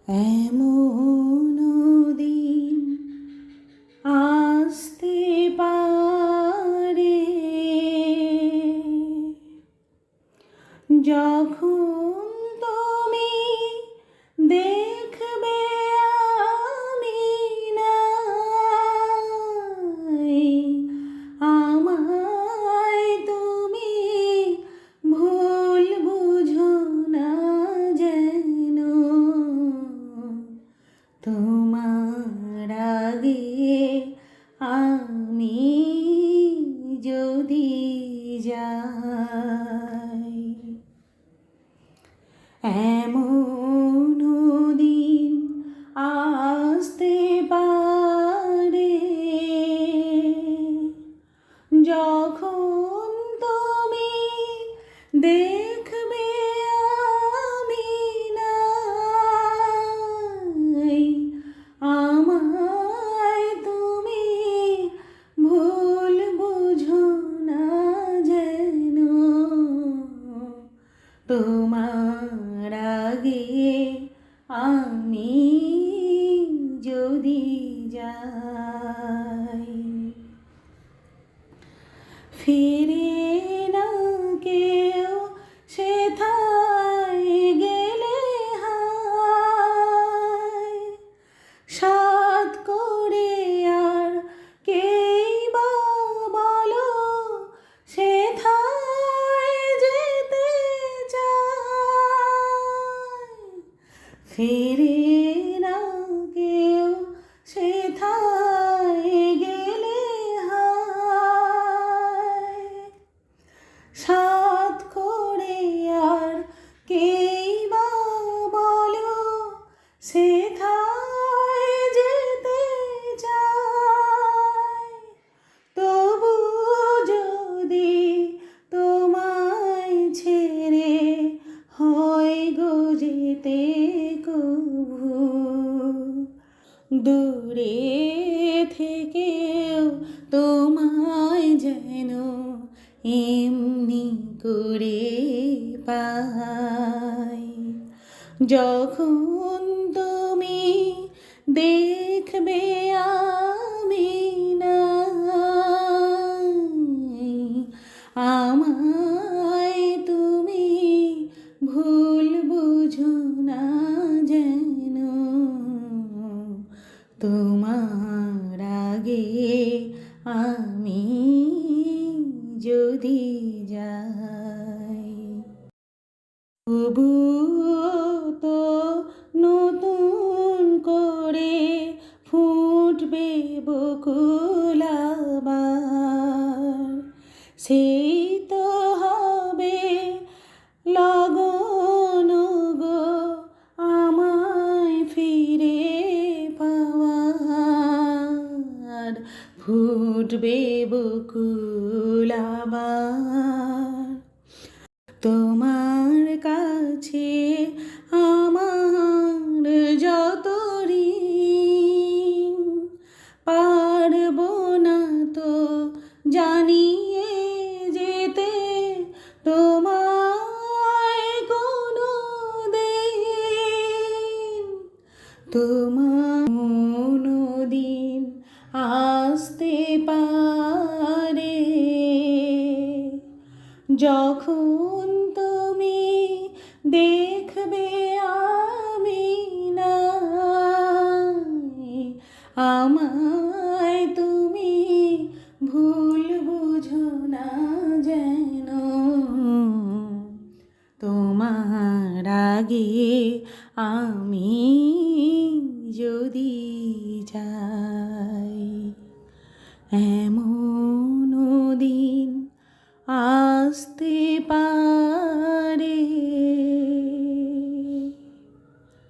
এমন দিন আসতে পারে যখন তুমি দেখবে আমি নাই, আমায় তুমি ভুল বুঝো না যেন। তোমার আগে আমি যদি যাই, এমন দিন আসতে পারে যখন তুমি দেখবে আমি নাই, আমায় তুমি ভুল বুঝো না যেন। তোমার আগে আমি যদি যাই, ফিরে না কেউ সেথায় গেলে হায়, সাধ করে আর কেই বা বলো সেথায় যেতে চায়। ফিরে না কেউ সেথায় গেলে হায়, সাধ করে আর কেই বা বলো সেথায় যেতে চায়। তবু যদি তোমায় ছেড়ে হয় গো যেতে কভু, দূরে থেকেও তোমায় যেন এমনি করে পাই। যখন তুমি দেখবে আমি নাই, আমায় তুমি ভুল বুঝো না যেন। তোমার আগে আমি যদি যাই, তবুও তো নতুন করে ফুটবে বকুল আবার, সেই তো হবে লগন গো আমায় ফিরে পাওয়ার। ফুটবে বকুল আবার, তোমার কাছে আমার যত ঋণ, পারবো না তো জানিয়ে যেতে তোমায় কোনো দিন। তোমার দিন আসতে পারে যখন তুমি দেখবে আমি নাই, আমায় তুমি ভুল বুঝো না যেন। তোমার আগে আমি যদি যাই, এমন দিন আসতে